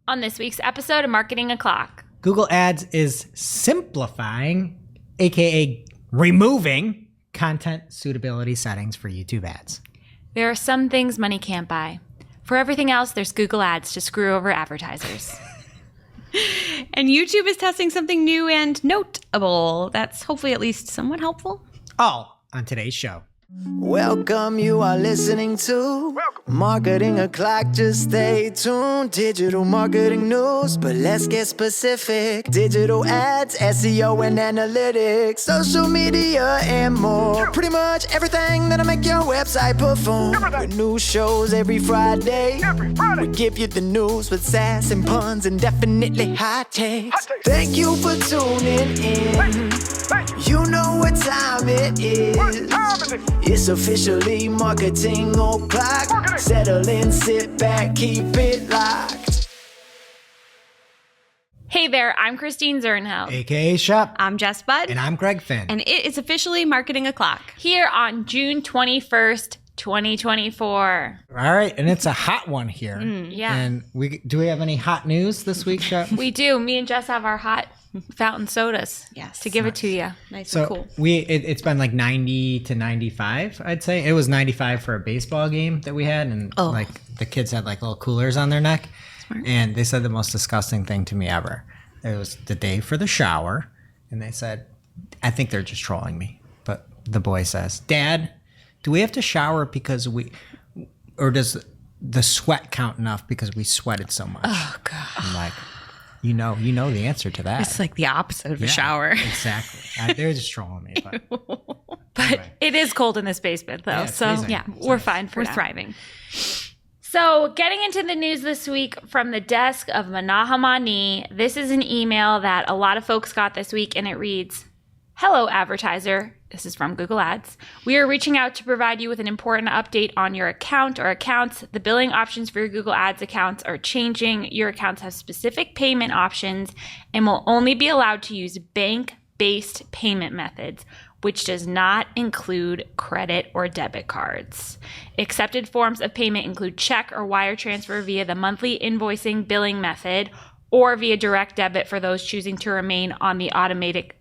On this week's episode of Marketing O'Clock, Google Ads is simplifying, aka removing, content suitability settings for YouTube ads. There are some things money can't buy. For everything else, there's Google Ads to screw over advertisers. And YouTube is testing something new and notable that's hopefully at least somewhat helpful. All on today's show. Welcome, you are listening to Marketing O'Clock. Just stay tuned. Digital marketing news, but let's get specific. Digital ads, SEO and analytics, social media and more. Pretty much everything that'll make your website perform. With new shows every Friday. We give you the news with sass and puns and definitely hot takes. Thank you for tuning in. You know what time it is. It's officially Marketing O'Clock. Settle in, sit back, keep it locked. Hey there, I'm Christine Zernho. AKA Shop. I'm Jess Budd. And I'm Greg Finn. And it is officially Marketing O'Clock. Here on June 21st, 2024. All right, and it's a hot one here. Yeah. And do we have any hot news this week, Shop? We do. Me and Jess have our hot fountain sodas to give it to you. Nice So and cool. it's been like 90 to 95, I'd say. It was 95 for a baseball game that we had, and like the kids had like little coolers on their neck. Smart. And they said the most disgusting thing to me ever. It was the day for the shower, and they said, I think they're just trolling me. But the boy says, Dad, do we have to shower because or does the sweat count enough because we sweated so much? Oh, God. I'm like, you know the answer to that. It's like the opposite of a shower. Exactly. They're just trolling me. But anyway. It is cold in this basement, though. Yeah, it's so, freezing. yeah, we're fine for We're now. thriving. So, getting into the news this week from the desk of Manaha Mani, this is an email that a lot of folks got this week, and it reads, Hello, advertiser. This is from Google Ads. We are reaching out to provide you with an important update on your account or accounts. The billing options for your Google Ads accounts are changing. Your accounts have specific payment options and will only be allowed to use bank-based payment methods, which does not include credit or debit cards. Accepted forms of payment include check or wire transfer via the monthly invoicing billing method or via direct debit for those choosing to remain on the automated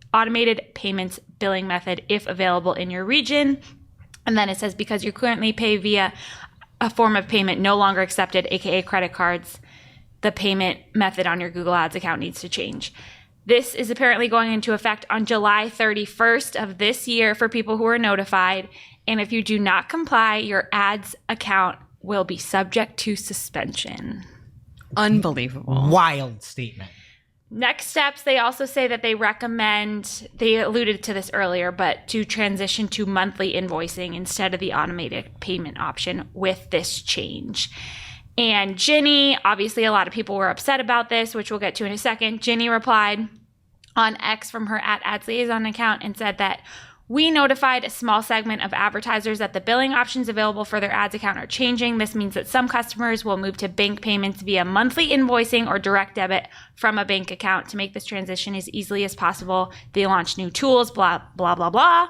payments billing method if available in your region. And then it says, because you currently pay via a form of payment no longer accepted, aka credit cards, the payment method on your Google Ads account needs to change. This is apparently going into effect on July 31st of this year for people who are notified. And if you do not comply, your ads account will be subject to suspension. Unbelievable. Wild statement. Next steps, they also say that they recommend, they alluded to this earlier, but to transition to monthly invoicing instead of the automated payment option with this change. And Ginny, obviously a lot of people were upset about this, which we'll get to in a second. Ginny replied on X from her @adsliaison account and said that we notified a small segment of advertisers that the billing options available for their ads account are changing. This means that some customers will move to bank payments via monthly invoicing or direct debit from a bank account. To make this transition as easily as possible, they launched new tools, blah, blah, blah, blah.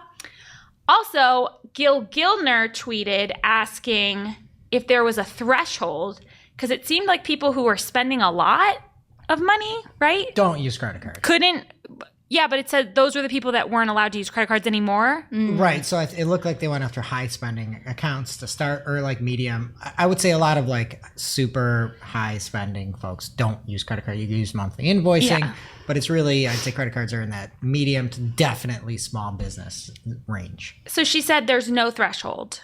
Also, Gil Gildner tweeted asking if there was a threshold, because it seemed like people who were spending a lot of money, right? Don't use credit cards. Yeah, but it said those were the people that weren't allowed to use credit cards anymore. Right. So it looked like they went after high spending accounts to start, or like medium. I would say a lot of like super high spending folks don't use credit card. You use monthly invoicing, but it's really, I'd say credit cards are in that medium to definitely small business range. So she said there's no threshold.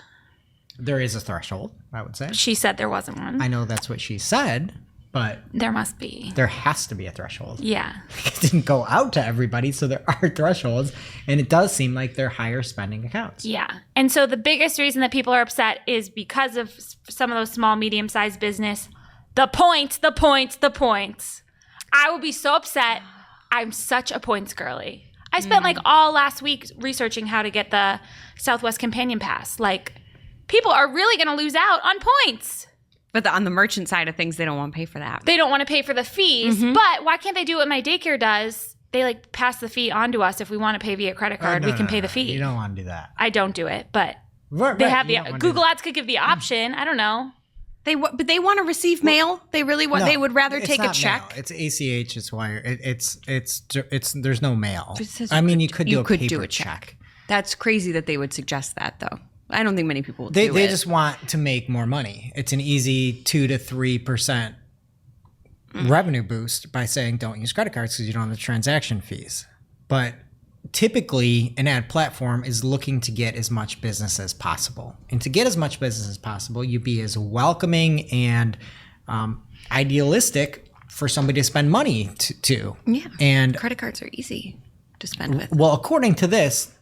There is a threshold, I would say. She said there wasn't one. I know that's what she said, but There must be. there has to be a threshold. Yeah. It didn't go out to everybody, so there are thresholds, and it does seem like they're higher spending accounts. Yeah. And so the biggest reason that people are upset is because of some of those small, medium-sized business. The points. I would be so upset. I'm such a points girly. I spent like all last week researching how to get the Southwest Companion Pass. Like, people are really going to lose out on points. But on the merchant side of things, they don't want to pay for that. They don't want to pay for the fees, but why can't they do what my daycare does? They like pass the fee on to us. If we want to pay via credit card, we can pay the fee. You don't want to do that. I don't do it, but Right, they have you the don't wanna do Google that. Ads could give the option. I don't know. But they want to receive mail. They really want. No, They would rather it's take a not check. Mail. It's ACH. It's wire. It's. There's no mail. It says I mean, you could do a could paper do a check. That's crazy that they would suggest that, though. I don't think many people would do it. They just want to make more money. It's an easy 2 to 3% revenue boost by saying don't use credit cards because you don't have the transaction fees. But typically, an ad platform is looking to get as much business as possible. And to get as much business as possible, you be as welcoming and idealistic for somebody to spend money to. Yeah. And credit cards are easy to spend with. well, according to this,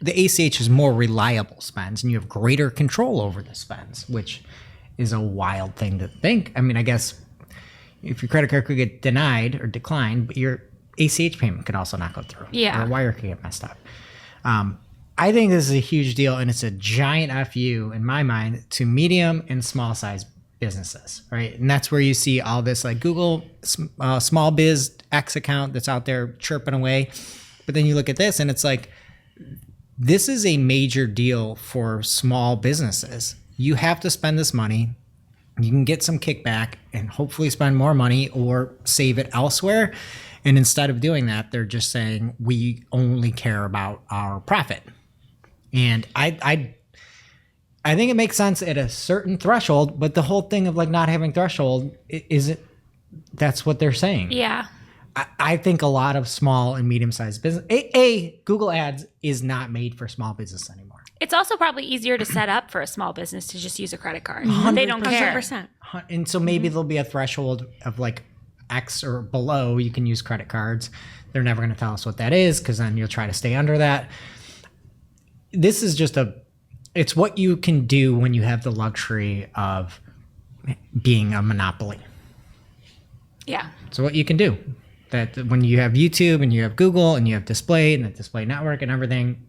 the ACH is more reliable spends and you have greater control over the spends, which is a wild thing to think. I mean, I guess if your credit card could get denied or declined, but your ACH payment could also not go through. Yeah. Or a wire could get messed up. I think this is a huge deal, and it's a giant FU in my mind to medium and small size businesses, right? And that's where you see all this like Google Small Biz X account that's out there chirping away. But then you look at this and it's like, this is a major deal for small businesses. You have to spend this money. You can get some kickback and hopefully spend more money or save it elsewhere. And instead of doing that, they're just saying, we only care about our profit. And I think it makes sense at a certain threshold, but the whole thing of like not having threshold isn't, that's what they're saying. Yeah. I think a lot of small and medium-sized business, Google Ads is not made for small business anymore. It's also probably easier to set up for a small business to just use a credit card. They don't 100%. care. 100%. And so maybe there'll be a threshold of like X or below you can use credit cards. They're never going to tell us what that is because then you'll try to stay under that. This is just it's what you can do when you have the luxury of being a monopoly. Yeah. So what you can do. That when you have YouTube and you have Google and you have display and the display network and everything,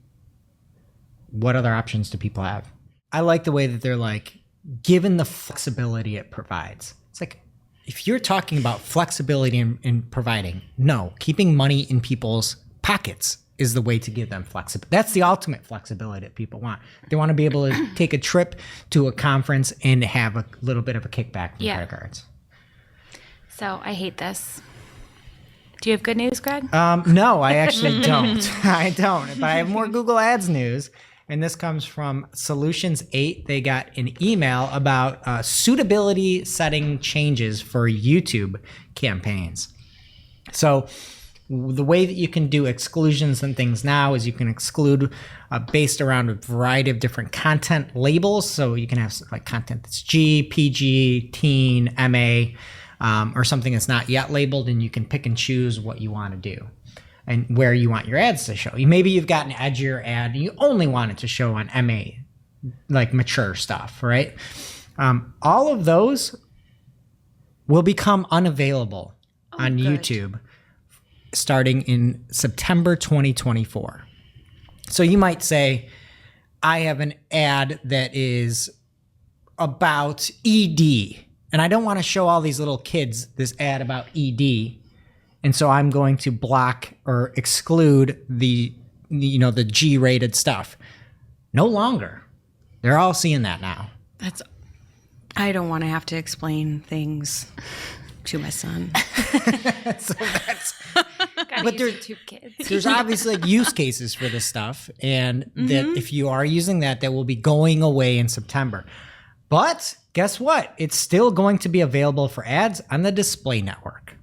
what other options do people have? I like the way that they're like, given the flexibility it provides. It's like, if you're talking about flexibility in providing, no, keeping money in people's pockets is the way to give them flexibility. That's the ultimate flexibility that people want. They want to be able to take a trip to a conference and have a little bit of a kickback from credit cards. So I hate this. Do you have good news, Greg? No, I actually don't. I don't. But I have more Google Ads news. And this comes from Solutions 8. They got an email about suitability setting changes for YouTube campaigns. So the way that you can do exclusions and things now is you can exclude based around a variety of different content labels. So you can have like content that's G, PG, teen, MA, or something that's not yet labeled, and you can pick and choose what you want to do and where you want your ads to show. Maybe you've got an edgier ad and you only want it to show on MA, like mature stuff, right? All of those will become unavailable on YouTube starting in September 2024. So you might say, I have an ad that is about ED, and I don't want to show all these little kids this ad about ED. And so I'm going to block or exclude the G-rated stuff. No longer. They're all seeing that now. I don't want to have to explain things to my son. So that's, But there's 2 kids. there's obviously like use cases for this stuff. And that if you are using that will be going away in September. But guess what? It's still going to be available for ads on the display network.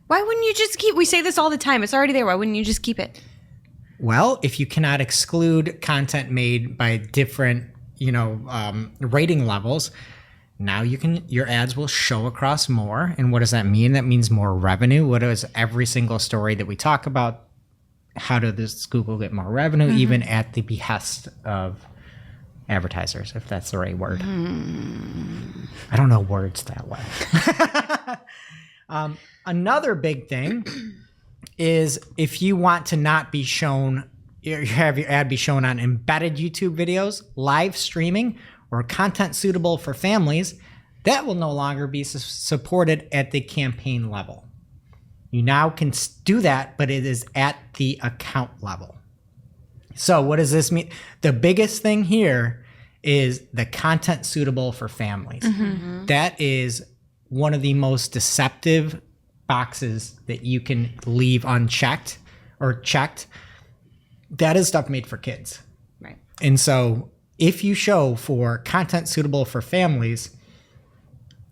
Why wouldn't you just keep? We say this all the time. It's already there. Why wouldn't you just keep it? Well, if you cannot exclude content made by different, rating levels, now your ads will show across more. And what does that mean? That means more revenue. What is every single story that we talk about? How does Google get more revenue, even at the behest of advertisers, if that's the right word? I don't know words that well. Another big thing is if you want to not be shown, have your ad be shown on embedded YouTube videos, live streaming, or content suitable for families, that will no longer be supported at the campaign level. You now can do that, but it is at the account level. So what does this mean? The biggest thing here is the content suitable for families. That is one of the most deceptive boxes that you can leave unchecked or checked. That is stuff made for kids. Right. And so if you show for content suitable for families,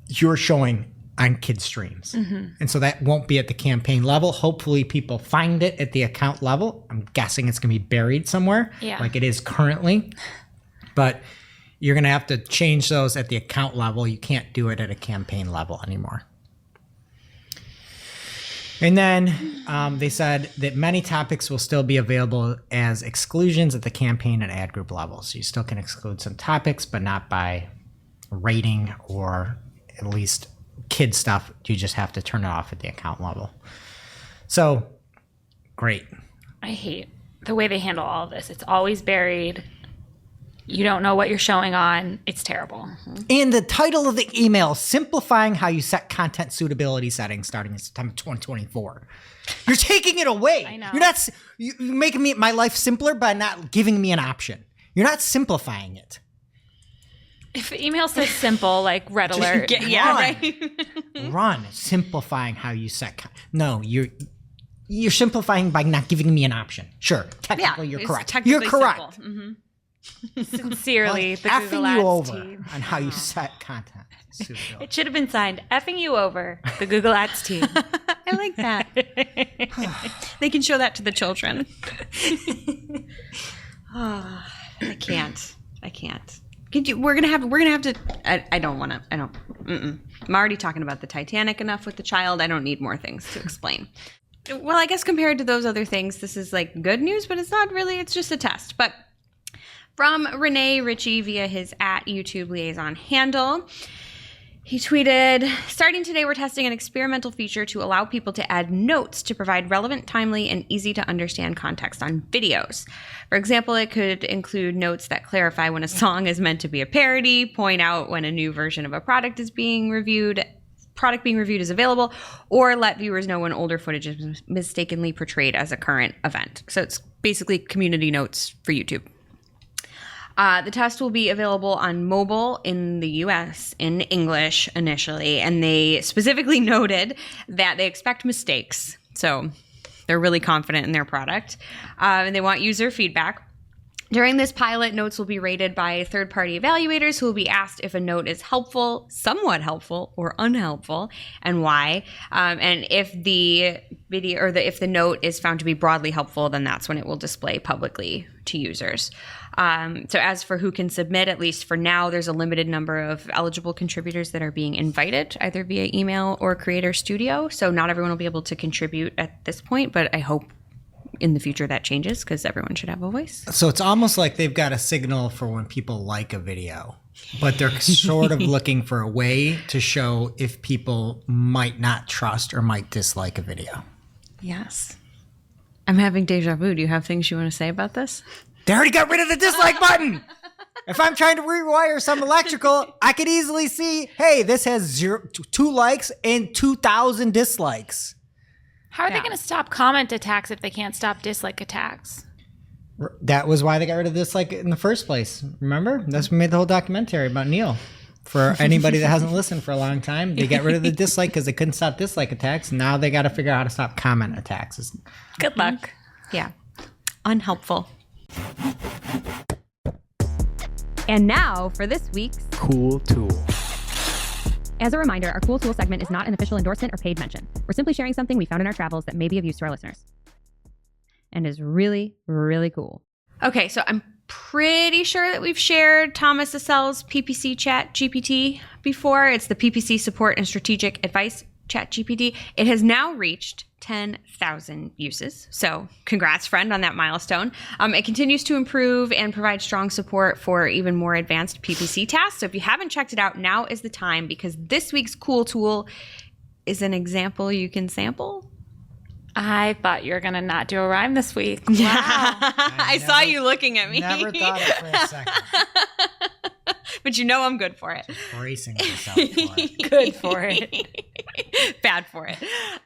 you're showing on kids streams. And so that won't be at the campaign level. Hopefully people find it at the account level. I'm guessing it's going to be buried somewhere like it is currently. But you're going to have to change those at the account level. You can't do it at a campaign level anymore. And then they said that many topics will still be available as exclusions at the campaign and ad group level. So you still can exclude some topics, but not by rating or at least kid stuff. You just have to turn it off at the account level. So great. I hate the way they handle all of this. It's always buried. You don't know what you're showing on. It's terrible. And the title of the email, simplifying how you set content suitability settings starting in September 2024. You're taking it away. I know. You're making my life simpler by not giving me an option. You're not simplifying it. If the email says simple, like red alert. Run. Simplifying how you set. No, you're simplifying by not giving me an option. Sure, technically you're correct. You're correct. Sincerely, the Google effing you Ads over team. on how you set content suitability. It should have been signed, effing you over, the Google Ads team. I like that. They can show that to the children. I can't. We're gonna have to. I don't want to. I'm already talking about the Titanic enough with the child. I don't need more things to explain. Well, I guess compared to those other things, this is like good news, but it's not really. It's just a test. But from Renee Ritchie via his @YouTube liaison handle. He tweeted, starting today, we're testing an experimental feature to allow people to add notes to provide relevant, timely, and easy to understand context on videos. For example, it could include notes that clarify when a song is meant to be a parody, point out when a new version of a product being reviewed is available, or let viewers know when older footage is mistakenly portrayed as a current event. So it's basically community notes for YouTube. The test will be available on mobile in the US in English initially, and they specifically noted that they expect mistakes. So they're really confident in their product, and they want user feedback. During this pilot, notes will be rated by third-party evaluators who will be asked if a note is helpful, somewhat helpful, or unhelpful, and why. And if the video or if the note is found to be broadly helpful, then that's when it will display publicly to users. So as for who can submit, at least for now, there's a limited number of eligible contributors that are being invited, either via email or Creator Studio. So not everyone will be able to contribute at this point, but I hope in the future that changes because everyone should have a voice. So it's almost like they've got a signal for when people like a video, but they're sort of looking for a way to show if people might not trust or might dislike a video. Yes. I'm having deja vu. Do you have things you want to say about this? They already got rid of the dislike button. If I'm trying to rewire some electrical, I could easily see, hey, this has 2 likes and 2,000 dislikes. How are they going to stop comment attacks if they can't stop dislike attacks? That was why they got rid of dislike in the first place. Remember? That's what made the whole documentary about Neil. For anybody that hasn't listened for a long time, they got rid of the dislike because they couldn't stop dislike attacks. Now they got to figure out how to stop comment attacks. Good luck. Yeah. Unhelpful. And now for this week's Cool Tool. As a reminder, our Cool Tool segment is not an official endorsement or paid mention. We're simply sharing something we found in our travels that may be of use to our listeners. And is really, really cool. Okay, so I'm pretty sure that we've shared Thomas Assel's PPC Chat GPT before. It's the PPC Support and Strategic Advice Chat GPT. It has now reached 10,000 uses. So congrats, friend, on that milestone. It continues to improve and provide strong support for even more advanced PPC tasks. So if you haven't checked it out, now is the time because this week's Cool Tool is an example you can sample. I thought you were going to not do a rhyme this week. Wow. I saw you looking at me. Never thought it for a second. But you know I'm good for it. Bracing myself for it. Good for it. Bad for it.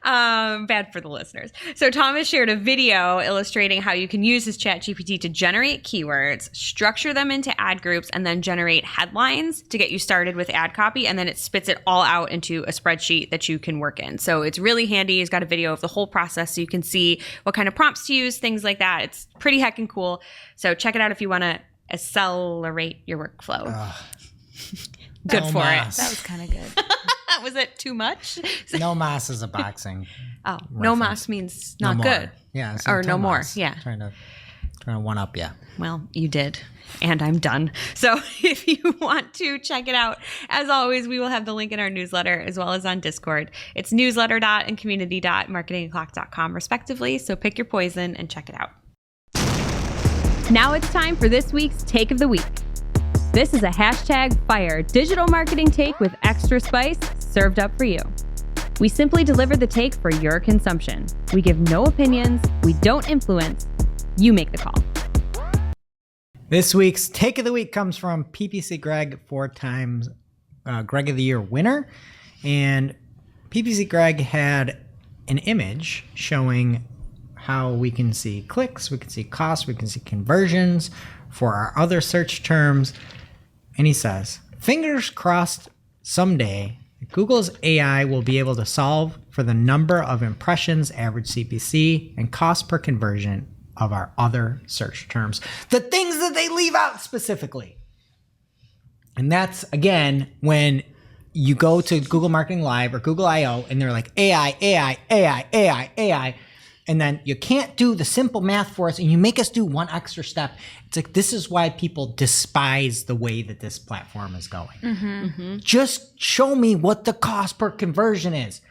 Bad for the listeners. So Thomas shared a video illustrating how you can use his ChatGPT to generate keywords, structure them into ad groups, and then generate headlines to get you started with ad copy. And then it spits it all out into a spreadsheet that you can work in. So it's really handy. He's got a video of the whole process so you can see what kind of prompts to use, things like that. It's pretty heckin' cool. So check it out if you want to accelerate your workflow. Good No for mas. That was kind of good. it. Was it too much? No mas is a boxing. Oh, no reference. mas means No not more. good. Yeah. it's Or like no more. Tomas. Yeah. Trying to one up you. Well, you did. And I'm done. So if you want to check it out, as always, we will have the link in our newsletter as well as on Discord. It's newsletter.and community.marketingoclock.com respectively. So pick your poison and check it out. Now it's time for this week's Take of the Week. This is a #fire digital marketing take with extra spice served up for you. We simply deliver the take for your consumption. We give no opinions. We don't influence. You make the call. This week's Take of the Week comes from PPC Greg, 4 times Greg of the Year winner. And PPC Greg had an image showing how we can see clicks, we can see costs, we can see conversions for our other search terms. And he says, fingers crossed someday Google's AI will be able to solve for the number of impressions, average CPC, and cost per conversion of our other search terms. The things that they leave out specifically. And that's, again, when you go to Google Marketing Live or Google I.O. and they're like AI, AI, AI, AI, AI. And then you can't do the simple math for us and you make us do one extra step. It's like, this is why people despise the way that this platform is going. Just show me what the cost per conversion is.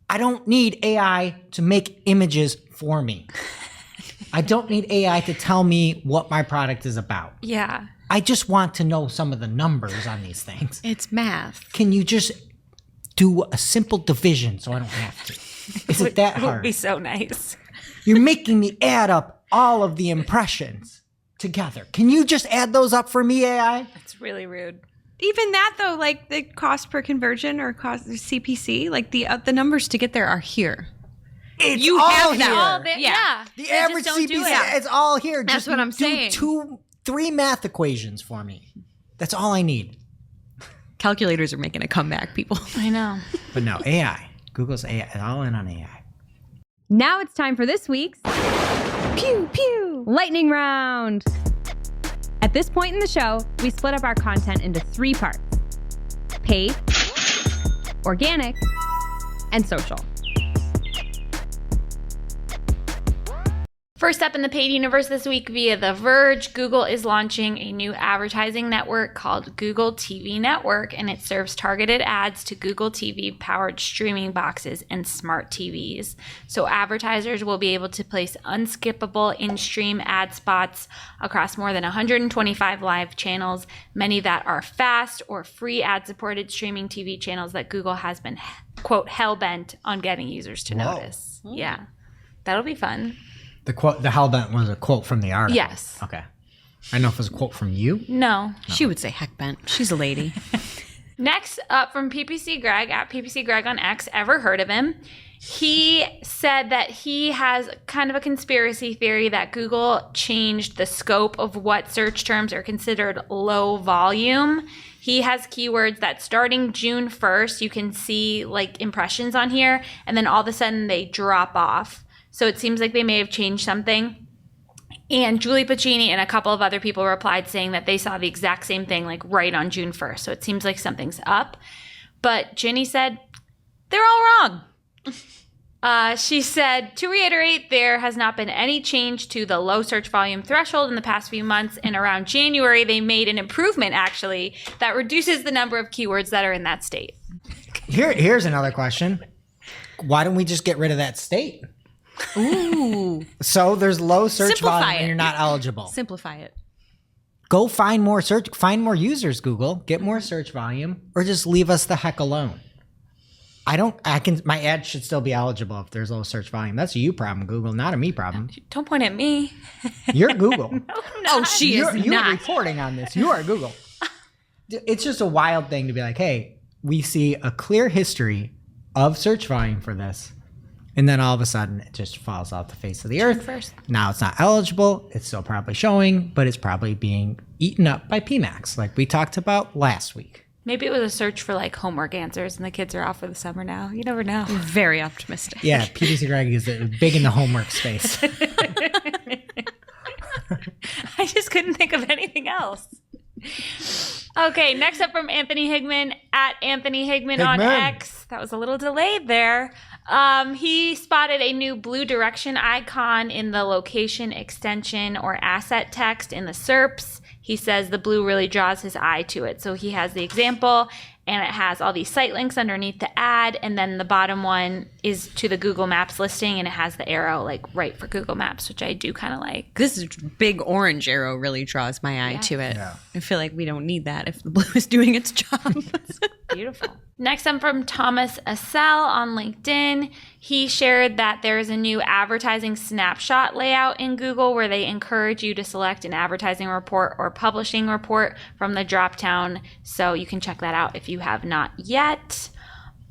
I don't need AI to make images for me. I don't need AI to tell me what my product is about. Yeah. I just want to know some of the numbers on these things. It's math. Can you just do a simple division so I don't have to? Is it that It would hard? be so nice. You're making me add up all of the impressions together. Can you just add those up for me, AI? It's really rude. Even that though, like the cost per conversion or cost CPC, like the numbers to get there are here. It's You all have here. that. Oh, Yeah. The They average just don't do CPC, it. it's all here. That's Just what I'm do saying. 3 math equations for me. That's all I need. Calculators are making a comeback, people. I know. But no, AI. Google's AI. It's all in on AI. Now it's time for this week's Pew pew. lightning round. At this point in the show, we split up our content into 3 parts: paid, organic, and social. First up in the paid universe this week via The Verge, Google is launching a new advertising network called Google TV Network, and it serves targeted ads to Google TV powered streaming boxes and smart TVs. So advertisers will be able to place unskippable in-stream ad spots across more than 125 live channels, many that are fast or free ad-supported streaming TV channels that Google has been, quote, hell-bent on getting users to notice. Yeah, that'll be fun. The quote, the hellbent was a quote from the article. Yes. Okay. I don't know if it was a quote from you. No. She would say heck bent. She's a lady. Next up from PPC Greg, at PPC Greg on X, ever heard of him? He said that he has kind of a conspiracy theory that Google changed the scope of what search terms are considered low volume. He has keywords that starting June 1st, you can see like impressions on here, and then all of a sudden they drop off. So it seems like they may have changed something. And Julie Pacini and a couple of other people replied saying that they saw the exact same thing like right on June 1st. So it seems like something's up. But Ginny said, they're all wrong. She said, to reiterate, there has not been any change to the low search volume threshold in the past few months. And around January, they made an improvement, actually, that reduces the number of keywords that are in that state. Here's another question. Why don't we just get rid of that state? Ooh. So there's low search Simplify volume it. and you're not eligible. Simplify it. Go find more users, Google. Get more search volume, or just leave us the heck alone. My ad should still be eligible if there's low search volume. That's a you problem, Google, not a me problem. Don't point at me. You're Google. Oh, she is You're not. reporting on this. You are Google. It's just a wild thing to be like, hey, we see a clear history of search volume for this. And then all of a sudden, it just falls off the face of the earth. First. Now it's not eligible. It's still probably showing, but it's probably being eaten up by PMAX, like we talked about last week. Maybe it was a search for like homework answers and the kids are off for the summer now. You never know. Very optimistic. Yeah, PDC Greg is big in the homework space. I just couldn't think of anything else. Okay, next up from Anthony Higman at Anthony Higman on X. That was a little delayed there. He spotted a new blue direction icon in the location, extension, or asset text in the SERPs. He says the blue really draws his eye to it. So he has the example, and it has all these site links underneath the ad, and then the bottom one is to the Google Maps listing, and it has the arrow like right for Google Maps, which I do kind of like. This big orange arrow really draws my eye to it. Yeah. I feel like we don't need that if the blue is doing its job. Beautiful. Next up from Thomas Assel on LinkedIn. He shared that there is a new advertising snapshot layout in Google where they encourage you to select an advertising report or publishing report from the dropdown. So you can check that out if you have not yet.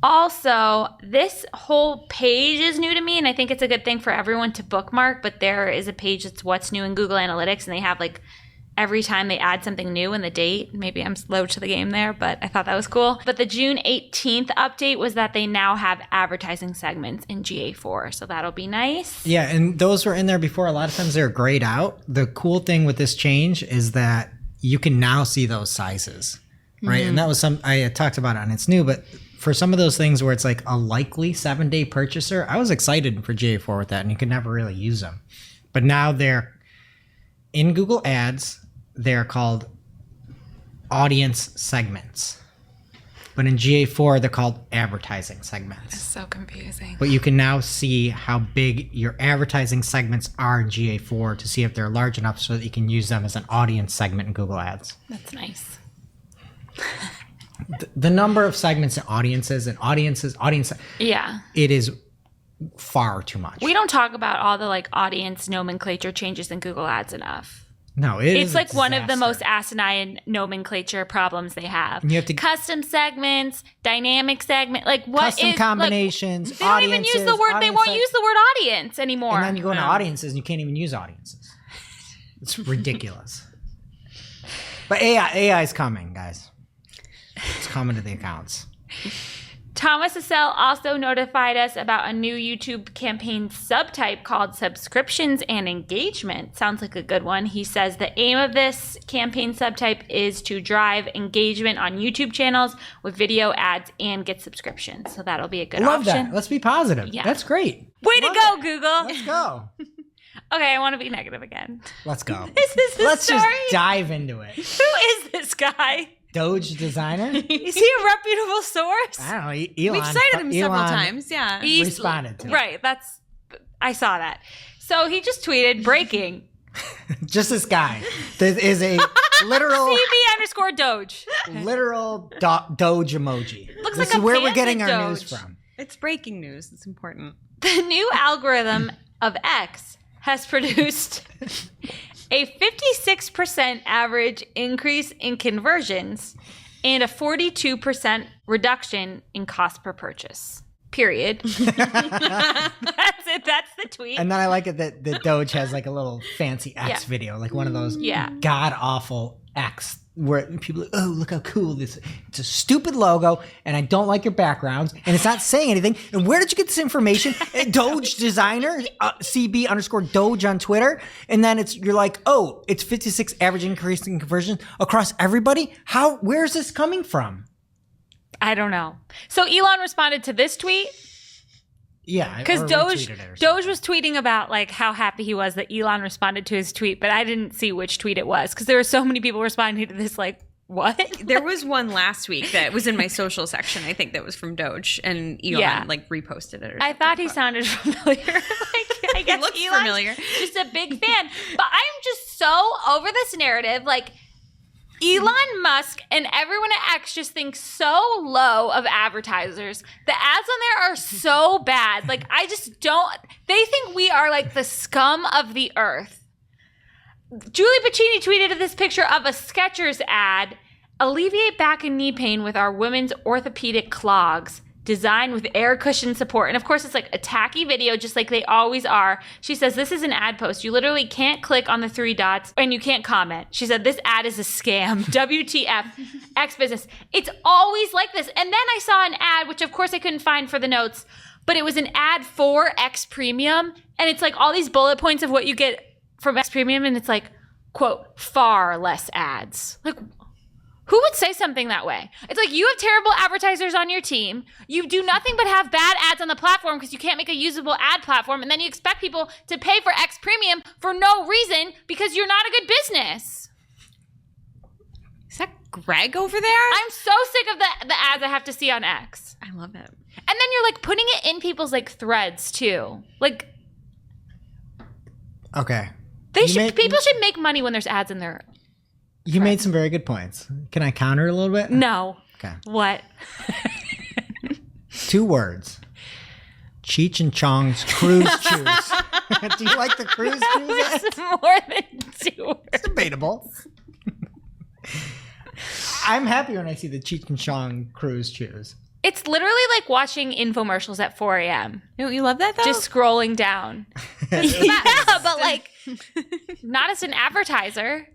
Also, this whole page is new to me, and I think it's a good thing for everyone to bookmark, but there is a page that's what's new in Google Analytics, and they have like every time they add something new and the date. Maybe I'm slow to the game there, but I thought that was cool. But the June 18th update was that they now have advertising segments in GA4, so that'll be nice. Yeah, and those were in there before. A lot of times they're grayed out. The cool thing with this change is that you can now see those sizes, right? And that was I had talked about it on It's New, but for some of those things where it's like a likely 7-day purchaser, I was excited for GA4 with that, and you could never really use them. But now they're in Google Ads. They're called audience segments. But in GA4, they're called advertising segments. So confusing. But you can now see how big your advertising segments are in GA4 to see if they're large enough so that you can use them as an audience segment in Google Ads. That's nice. The number of segments and audiences, Yeah. it is far too much. We don't talk about all the like audience nomenclature changes in Google Ads enough. No, It's like one of the most asinine nomenclature problems they have. You have to custom segments, dynamic segment, like what custom is combinations. Like, they don't even use the word. They won't use the word audience anymore. And then you go into audiences and you can't even use audiences. It's ridiculous. But AI is coming, guys. It's coming to the accounts. Thomas Assel also notified us about a new YouTube campaign subtype called Subscriptions and Engagement. Sounds like a good one. He says the aim of this campaign subtype is to drive engagement on YouTube channels with video ads and get subscriptions. So that'll be a good Love option. that. Let's be positive. Yeah. That's great. Way to go, Google. Let's go. Okay, I want to be negative again. Let's go. This is the Let's story. just dive into it. Who is this guy? Doge designer? Is he a reputable source? I don't know. Elon. We've cited him several Elon times, yeah. responded to it. Right, I saw that. So he just tweeted, breaking. Just this guy. There is a literal CB_Doge. literal Doge emoji. Looks this like is a where we're panda getting our Doge. news from. It's breaking news. It's important. The new algorithm of X has produced a 56% average increase in conversions and a 42% reduction in cost per purchase. Period. That's it. That's the tweet. And then I like it that the Doge has like a little fancy X Yeah. video, like one of those Yeah. god awful X where people are, oh, look how cool this is. It's a stupid logo and I don't like your backgrounds and it's not saying anything. And where did you get this information? Doge designer, CB_Doge on Twitter. And then you're like, oh, it's 56 average increase in conversion across everybody. Where's this coming from? I don't know. So Elon responded to this tweet. Yeah, Because or Doge retweeted it or something. was tweeting about like how happy he was that Elon responded to his tweet, but I didn't see which tweet it was because there were so many people responding to this like, what? There was one last week that was in my social section. I think that was from Doge, and Elon like reposted it. Or I thought he sounded familiar. I guess looks Elon's familiar. just a big fan. But I'm just so over this narrative. Like, Elon Musk and everyone at X just think so low of advertisers. The ads on there are so bad. Like, I just don't. They think we are like the scum of the earth. Julie Pacini tweeted this picture of a Skechers ad. Alleviate back and knee pain with our women's orthopedic clogs. designed with air cushion support. And of course, it's like a tacky video, just like they always are. She says, this is an ad post. You literally can't click on the 3 dots and you can't comment. She said, this ad is a scam. WTF, X business. It's always like this. And then I saw an ad, which of course I couldn't find for the notes, but it was an ad for X Premium. And it's like all these bullet points of what you get from X Premium. And it's like, quote, far less ads. Like, who would say something that way? It's like you have terrible advertisers on your team. You do nothing but have bad ads on the platform because you can't make a usable ad platform. And then you expect people to pay for X Premium for no reason because you're not a good business. Is that Greg over there? I'm so sick of the ads I have to see on X. I love it. And then you're like putting it in people's like threads too. Like, Okay. People should make money when there's ads in their. You made some very good points. Can I counter a little bit? No. Okay. What? 2 words. Cheech and Chong's cruise shoes. Do you like the cruise shoes? It's more than 2 words. It's debatable. I'm happy when I see the Cheech and Chong cruise shoes. It's literally like watching infomercials at 4 a.m. Don't you love that though? Just scrolling down. Yeah, but like not as an advertiser.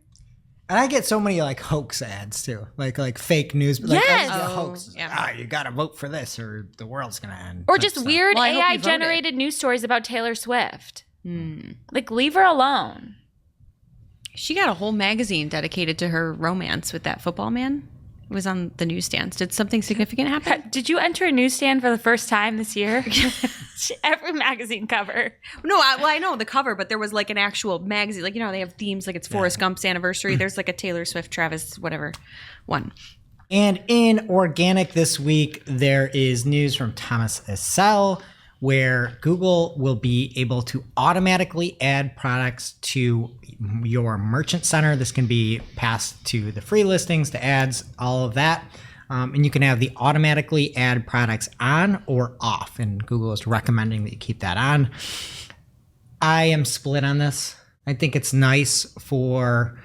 And I get so many like hoax ads too, like fake news. Like, Yes. oh, Oh, hoax. yeah. You got to vote for this, or the world's gonna end. Or type just stuff. weird Well, I hope you AI generated news stories about Taylor Swift. Like, leave her alone. She got a whole magazine dedicated to her romance with that football man. It was on the newsstands. Did something significant happen? Did you enter a newsstand for the first time this year? Every magazine cover. No, I know the cover, but there was like an actual magazine. Like, you know, they have themes like it's Forrest Gump's anniversary. There's like a Taylor Swift, Travis, whatever one. And in organic this week, there is news from Thomas Essel, where Google will be able to automatically add products to your merchant center. This can be passed to the free listings, to ads, all of that. And you can have the automatically add products on or off. And Google is recommending that you keep that on. I am split on this. I think it's nice for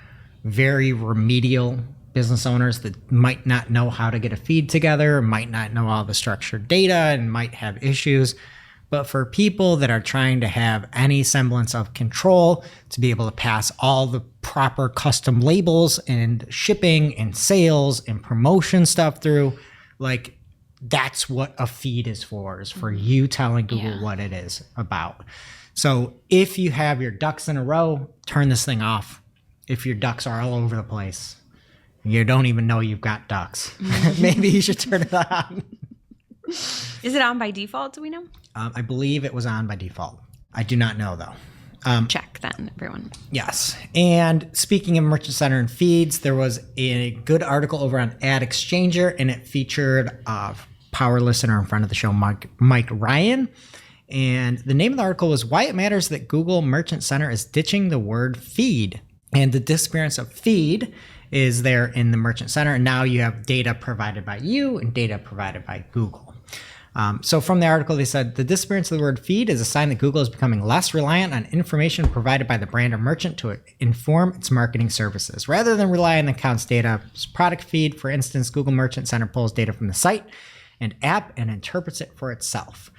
very remedial business owners that might not know how to get a feed together, might not know all the structured data, and might have issues. But for people that are trying to have any semblance of control, to be able to pass all the proper custom labels and shipping and sales and promotion stuff through, like, that's what a feed is for you telling Google what it is about. So if you have your ducks in a row, turn this thing off. If your ducks are all over the place, you don't even know you've got ducks, maybe you should turn it on. Is it on by default? Do we know? I believe it was on by default. I do not know, though. Check then, everyone. Yes. And speaking of Merchant Center and feeds, there was a good article over on Ad Exchanger, and it featured a power listener in front of the show, Mike Ryan. And the name of the article was Why It Matters That Google Merchant Center is Ditching the Word Feed. And the disappearance of feed is there in the Merchant Center. And now you have data provided by you and data provided by Google. So from the article, they said the disappearance of the word feed is a sign that Google is becoming less reliant on information provided by the brand or merchant to inform its marketing services. Rather than rely on the account's data's product feed, for instance, Google Merchant Center pulls data from the site and app and interprets it for itself.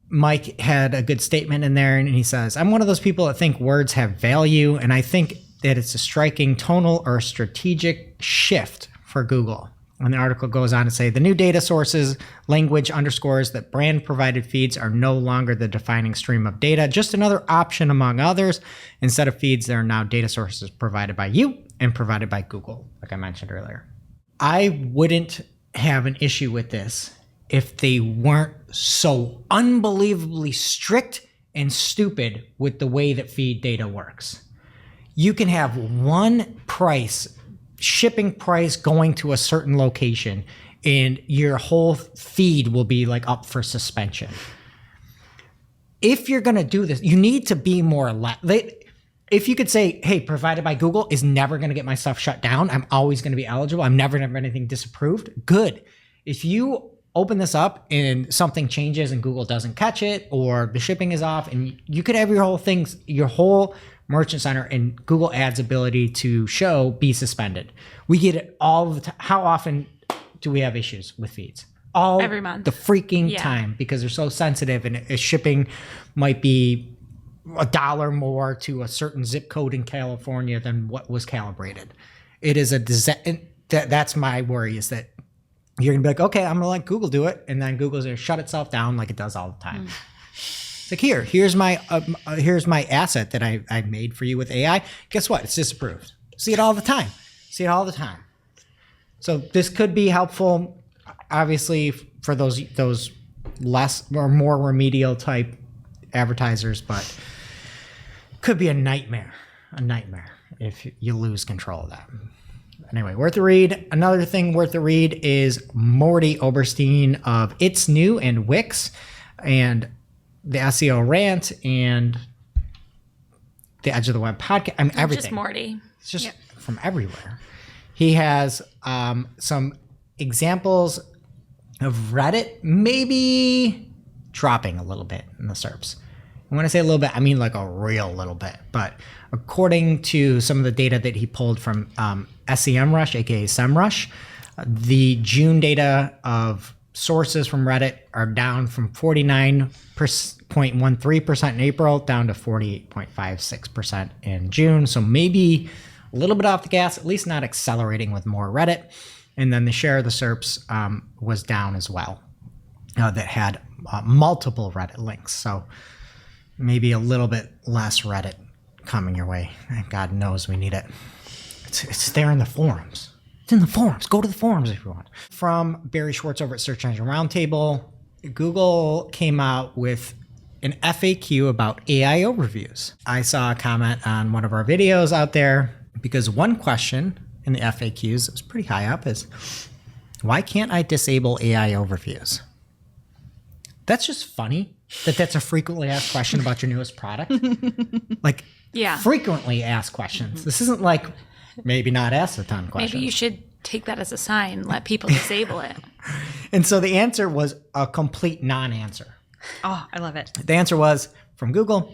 Mike had a good statement in there, and he says, I'm one of those people that think words have value, and I think that it's a striking tonal or strategic shift for Google. And the article goes on to say the new data sources language underscores that brand provided feeds are no longer the defining stream of data, just another option among others. Instead of feeds, there are now data sources provided by you and provided by Google, like I mentioned earlier. I wouldn't have an issue with this if they weren't so unbelievably strict and stupid with the way that feed data works. You can have one price, shipping price going to a certain location, and your whole feed will be like up for suspension. If you're going to do this, you need to be more if you could say, hey, provided by Google is never going to get my stuff shut down. I'm always going to be eligible. I'm never going to have anything disapproved. Good. If you open this up and something changes and Google doesn't catch it, or the shipping is off, and you could have your whole Merchant Center and Google Ads ability to show be suspended. We get it all the time. How often do we have issues with feeds? all Every month. the freaking Yeah. time because they're so sensitive, and shipping might be $1 more to a certain zip code in California than what was calibrated. It is a disaster. That's my worry, is that you're gonna be like, okay, I'm gonna let Google do it, and then Google's gonna shut itself down like it does all the time. It's like, here's my asset that I made for you with AI. Guess what? It's disapproved. See it all the time. So this could be helpful, obviously, for those less or more remedial type advertisers, but could be a nightmare if you lose control of that. Anyway, worth a read. Another thing worth a read is Morty Oberstein of It's New and Wix, and the SEO Rant, and the Edge of the Web podcast. I mean, everything. Just Morty. It's just from everywhere. He has some examples of Reddit maybe dropping a little bit in the SERPs. And when I say a little bit, I mean like a real little bit. But according to some of the data that he pulled from SEMrush, aka SEMrush, the June data of sources from Reddit are down from 49.13% in April down to 48.56% in June. So maybe a little bit off the gas, at least not accelerating with more Reddit. And then the share of the SERPs was down as well, that had multiple Reddit links. So maybe a little bit less Reddit coming your way. God knows we need it. It's there in the forums. It's in the forums. Go to the forums if you want. From Barry Schwartz over at Search Engine Roundtable, Google came out with an FAQ about AI overviews. I saw a comment on one of our videos out there because one question in the FAQs that was pretty high up is, why can't I disable AI overviews? That's just funny that's a frequently asked question about your newest product. Like, frequently asked questions. This isn't like maybe not asked a ton of questions. Maybe you should take that as a sign. Let people disable it. And so the answer was a complete non-answer. Oh, I love it. The answer was from Google.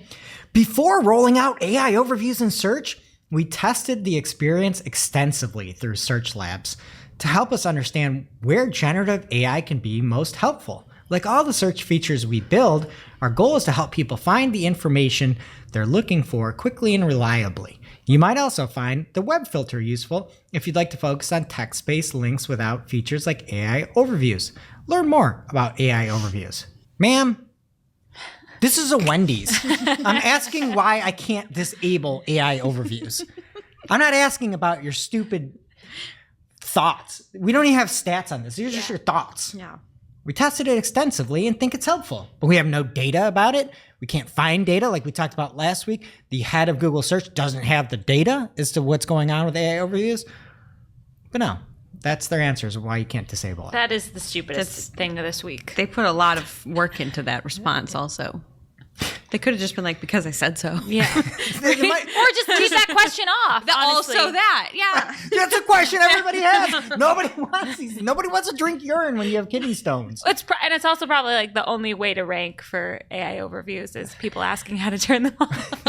Before rolling out AI overviews in search, we tested the experience extensively through Search Labs to help us understand where generative AI can be most helpful. Like all the search features we build, our goal is to help people find the information they're looking for quickly and reliably. You might also find the web filter useful if you'd like to focus on text-based links without features like AI overviews. Learn more about AI overviews. Ma'am, this is a Wendy's. I'm asking why I can't disable AI overviews. I'm not asking about your stupid thoughts. We don't even have stats on this. These are just your thoughts. Yeah. We tested it extensively and think it's helpful, but we have no data about it. We can't find data like we talked about last week. The head of Google Search doesn't have the data as to what's going on with AI overviews. But no, that's their answers of why you can't disable it. That is the stupidest thing of this week. They put a lot of work into that response also. They could have just been like, because I said so. Yeah. Or just leave that question off. Honestly. Also that, yeah. That's a question everybody has. Nobody wants to drink urine when you have kidney stones. And it's also probably like the only way to rank for AI overviews is people asking how to turn them off.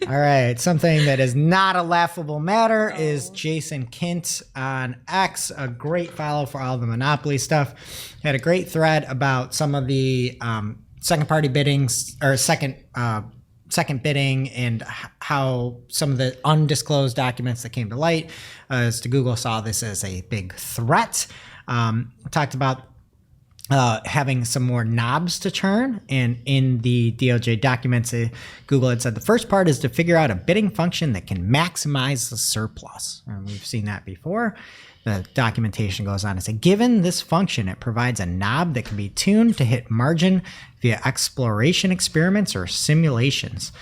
All right. Something that is not a laughable matter is Jason Kint on X, a great follow for all the Monopoly stuff. Had a great thread about some of the second party biddings or second bidding and how some of the undisclosed documents that came to light as to Google saw this as a big threat. Talked about having some more knobs to turn. And in the DOJ documents, Google had said the first part is to figure out a bidding function that can maximize the surplus. And we've seen that before. The documentation goes on to say, given this function, it provides a knob that can be tuned to hit margin via exploration experiments or simulations.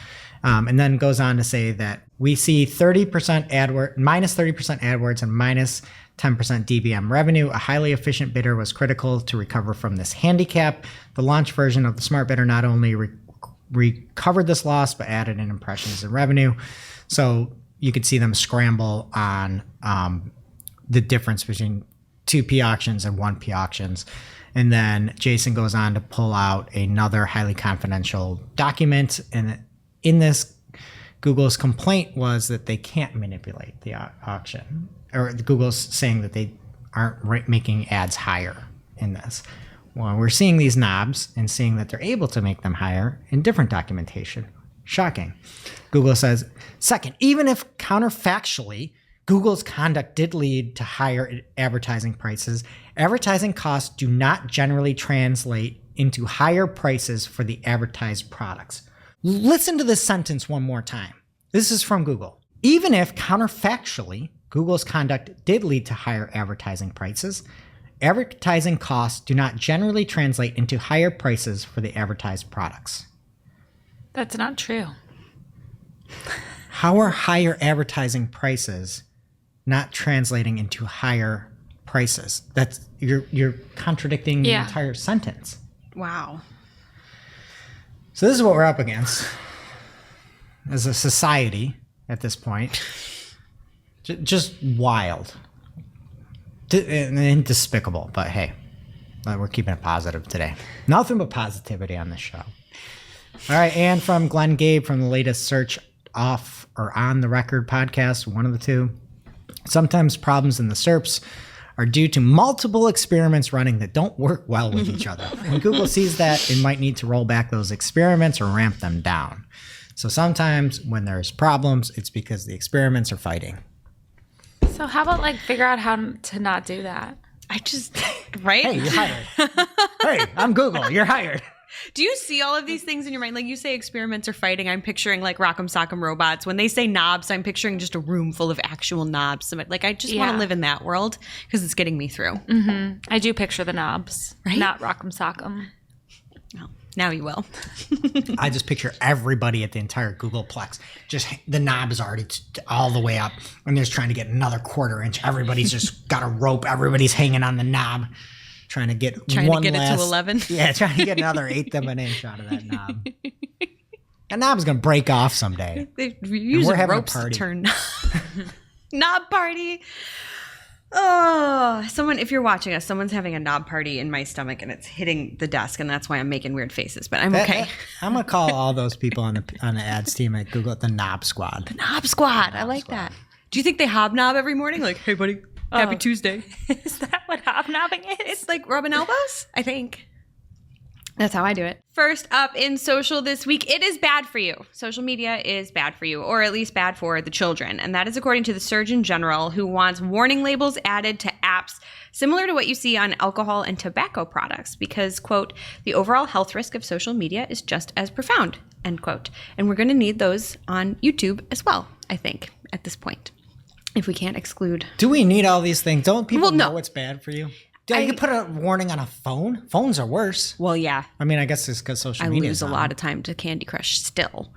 And then goes on to say that we see 30% minus 30% AdWords and minus 10% DBM revenue. A highly efficient bidder was critical to recover from this handicap. The launch version of the Smart Bidder not only recovered this loss, but added in impressions and revenue. So you could see them scramble on the difference between 2P auctions and 1P auctions. And then Jason goes on to pull out another highly confidential document. And in this, Google's complaint was that they can't manipulate the auction. Or Google's saying that they aren't making ads higher in this. Well, we're seeing these knobs and seeing that they're able to make them higher in different documentation. Shocking. Google says, second, even if counterfactually, Google's conduct did lead to higher advertising prices, advertising costs do not generally translate into higher prices for the advertised products. Listen to this sentence one more time. This is from Google. Even if counterfactually, Google's conduct did lead to higher advertising prices, advertising costs do not generally translate into higher prices for the advertised products. That's not true. How are higher advertising prices not translating into higher prices? That's you're contradicting the entire sentence. Wow. So this is what we're up against as a society at this point. Just wild. And despicable, but hey, we're keeping it positive today. Nothing but positivity on this show. All right, and from Glenn Gabe from the latest Search Off or On the Record podcast, one of the two. Sometimes problems in the SERPs are due to multiple experiments running that don't work well with each other. When Google sees that, it might need to roll back those experiments or ramp them down. So sometimes when there's problems, it's because the experiments are fighting. So how about like figure out how to not do that? I just, right? Hey, you're hired. Hey, I'm Google. You're hired. Do you see all of these things in your mind? Like you say experiments are fighting. I'm picturing like Rock'em Sock'em Robots. When they say knobs, I'm picturing just a room full of actual knobs. Like I just want to live in that world because it's getting me through. Mm-hmm. I do picture the knobs, right? Not Rock'em Sock'em. Well, now you will. I just picture everybody at the entire Googleplex. Just the knob is already all the way up, and they're just trying to get another quarter inch. Everybody's just got a rope. Everybody's hanging on the knob. Trying to get it to 11. Yeah, trying to get another eighth of an inch out of that knob. That knob's gonna break off someday. They're using ropes to turn knob party. Oh, if you're watching us, someone's having a knob party in my stomach and it's hitting the desk, and that's why I'm making weird faces. But I'm okay. I'm gonna call all those people on the ads team at Google the Knob Squad. The Knob Squad. I like that. Do you think they hobnob every morning? Like, hey, buddy. Happy Tuesday. Is that what hobnobbing is? It's like rubbing elbows, I think. That's how I do it. First up in social this week, it is bad for you. Social media is bad for you, or at least bad for the children. And that is according to the Surgeon General, who wants warning labels added to apps similar to what you see on alcohol and tobacco products because, quote, the overall health risk of social media is just as profound, end quote. And we're going to need those on YouTube as well, I think, at this point. If we can't exclude. Do we need all these things? Don't people know what's bad for you? You can put a warning on a phone. Phones are worse. Well, yeah. I mean, I guess it's because social media. I lose a lot of time to Candy Crush still.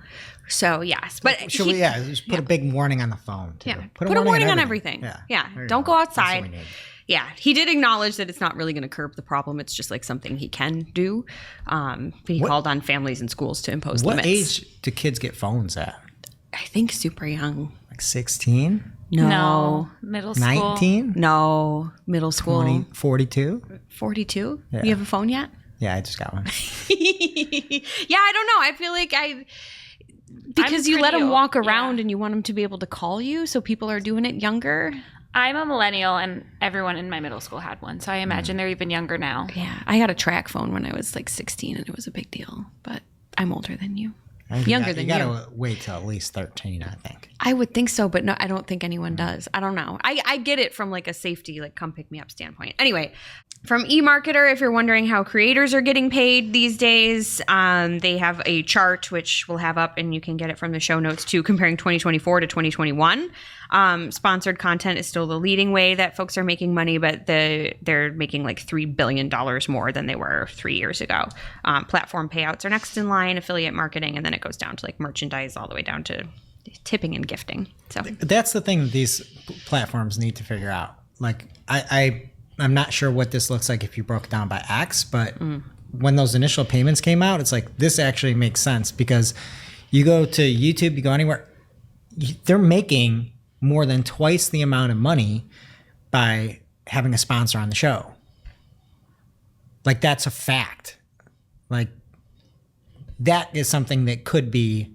So, yes. But should we, just put a big warning on the phone, too. Yeah. Put a warning on everything. Yeah. Don't go outside. Yeah. He did acknowledge that it's not really going to curb the problem. It's just like something he can do. He called on families and schools to impose limits. What age do kids get phones at? I think super young. Like 16? No. Middle school. 19? No. Middle school. 20, 42? 42? Yeah. You have a phone yet? Yeah, I just got one. Yeah, I don't know. I feel like because you let them walk around and you want them to be able to call you, so people are doing it younger. I'm a millennial, and everyone in my middle school had one, so I imagine they're even younger now. Yeah, I got a track phone when I was like 16, and it was a big deal, but I'm older than you. Younger than you. You gotta wait till at least 13, I think. I would think so, but no, I don't think anyone does. I don't know. I get it from like a safety, like come pick me up standpoint. Anyway, from eMarketer, if you're wondering how creators are getting paid these days, they have a chart which we'll have up, and you can get it from the show notes too, comparing 2024 to 2021. Sponsored content is still the leading way that folks are making money, but they're making like $3 billion more than they were 3 years ago. Platform payouts are next in line, affiliate marketing, and then it goes down to like merchandise all the way down to tipping and gifting. So that's the thing that these platforms need to figure out. Like I'm not sure what this looks like if you broke it down by X, but when those initial payments came out, it's like this actually makes sense because you go to YouTube, you go anywhere, they're making more than twice the amount of money by having a sponsor on the show. Like that's a fact. Like that is something that could be,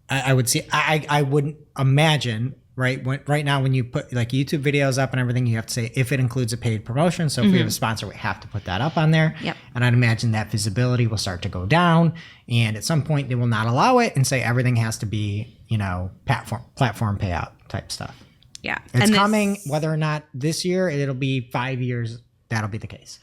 I would see, I wouldn't imagine right? Right now, when you put like YouTube videos up and everything, you have to say if it includes a paid promotion. So if we have a sponsor, we have to put that up on there. Yep. And I'd imagine that visibility will start to go down. And at some point, they will not allow it and say everything has to be, platform payout type stuff. Yeah. It's coming, whether or not this year, it'll be 5 years. That'll be the case.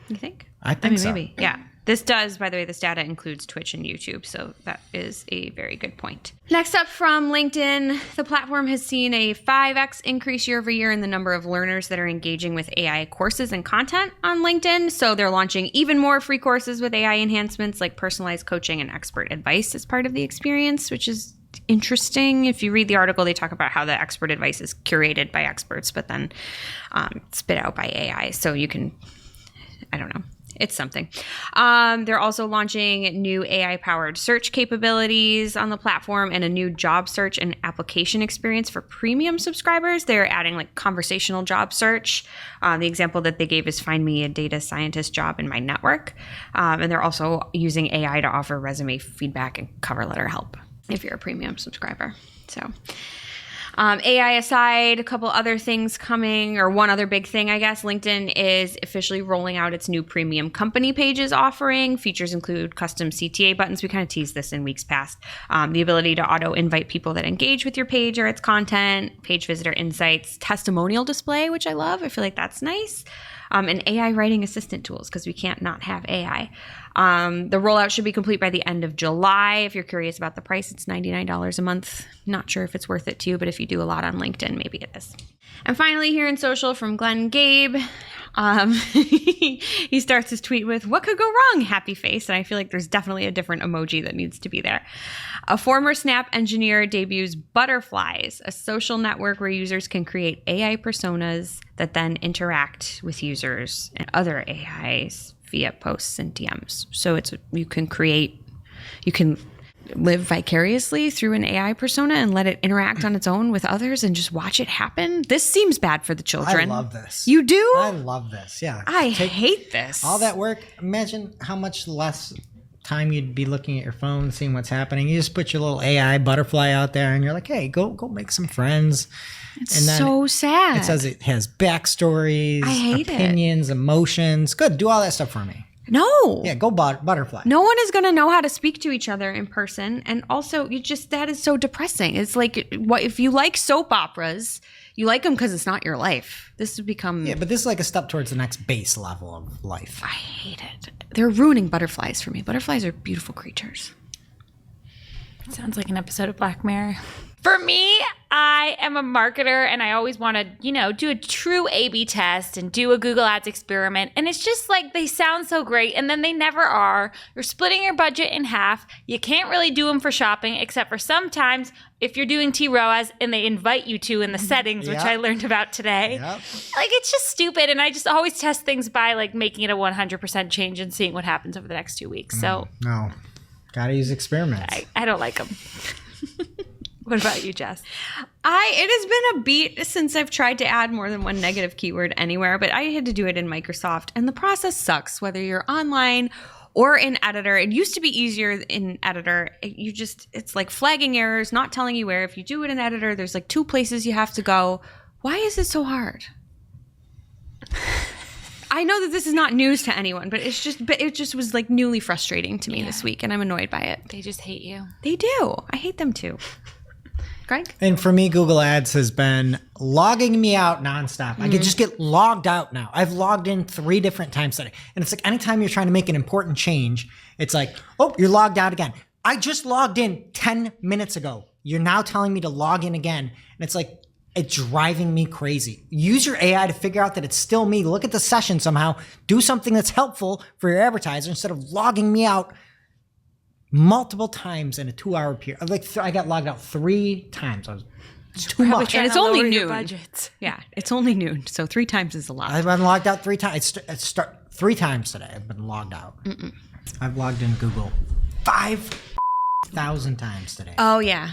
You think? I think so. Maybe. Yeah. This does, by the way, this data includes Twitch and YouTube, so that is a very good point. Next up from LinkedIn, the platform has seen a 5x increase year over year in the number of learners that are engaging with AI courses and content on LinkedIn. So they're launching even more free courses with AI enhancements like personalized coaching and expert advice as part of the experience, which is interesting. If you read the article, they talk about how the expert advice is curated by experts, but then spit out by AI. So you can, I don't know. It's something. They're also launching new AI-powered search capabilities on the platform and a new job search and application experience for premium subscribers. They're adding like conversational job search. The example that they gave is find me a data scientist job in my network. And they're also using AI to offer resume feedback and cover letter help if you're a premium subscriber. So AI aside, a couple other things coming, or one other big thing, I guess. LinkedIn is officially rolling out its new premium company pages offering. Features include custom CTA buttons. We kind of teased this in weeks past. The ability to auto-invite people that engage with your page or its content, page visitor insights, testimonial display, which I love. I feel like that's nice. And AI writing assistant tools, because we can't not have AI. The rollout should be complete by the end of July. If you're curious about the price, it's $99 a month. Not sure if it's worth it to you, but if you do a lot on LinkedIn, maybe it is. And finally, here in social from Glenn Gabe, he starts his tweet with, "What could go wrong? Happy face." And I feel like there's definitely a different emoji that needs to be there. A former Snap engineer debuts Butterflies, a social network where users can create AI personas that then interact with users and other AIs via posts and DMs. So you can live vicariously through an AI persona and let it interact on its own with others and just watch it happen. This seems bad for the children. I love this. You do? I love this. Yeah. I hate this. All that work. Imagine how much less time you'd be looking at your phone, seeing what's happening. You just put your little AI butterfly out there and you're like, hey, go make some friends. It's and then so sad. It says it has backstories, I hate opinions, emotions. Good. Do all that stuff for me. No. Yeah, go butterfly. No one is going to know how to speak to each other in person. And also, that is so depressing. It's like, what if you like soap operas, you like them because it's not your life. This would become... Yeah, but this is like a step towards the next base level of life. I hate it. They're ruining butterflies for me. Butterflies are beautiful creatures. Sounds like an episode of Black Mirror. For me, I am a marketer and I always want to, do a true A/B test and do a Google Ads experiment. And it's just like they sound so great and then they never are. You're splitting your budget in half. You can't really do them for shopping except for sometimes if you're doing T-ROAS and they invite you to in the settings, which I learned about today. Yep. Like it's just stupid. And I just always test things by like making it a 100% change and seeing what happens over the next 2 weeks. So no, gotta use experiments. I don't like them. What about you, Jess? It has been a beat since I've tried to add more than one negative keyword anywhere, but I had to do it in Microsoft, and the process sucks, whether you're online or in Editor. It used to be easier in Editor. It's like flagging errors, not telling you where. If you do it in Editor, there's like 2 places you have to go. Why is it so hard? I know that this is not news to anyone, but it just was like newly frustrating to me this week, and I'm annoyed by it. They just hate you. They do. I hate them too. Greg? And for me, Google Ads has been logging me out nonstop. I can just get logged out now. I've logged in 3 different times today. And it's like anytime you're trying to make an important change, it's like, oh, you're logged out again. I just logged in 10 minutes ago. You're now telling me to log in again. And it's like, it's driving me crazy. Use your AI to figure out that it's still me. Look at the session somehow. Do something that's helpful for your advertiser instead of logging me out multiple times in a 2-hour period. Like I got logged out 3 times. It's too much. And it's only noon. Yeah, it's only noon. So 3 times is a lot. I've been logged out 3 times. It's 3 times today. I've been logged out. I've logged in Google 5,000 times today. Oh, yeah.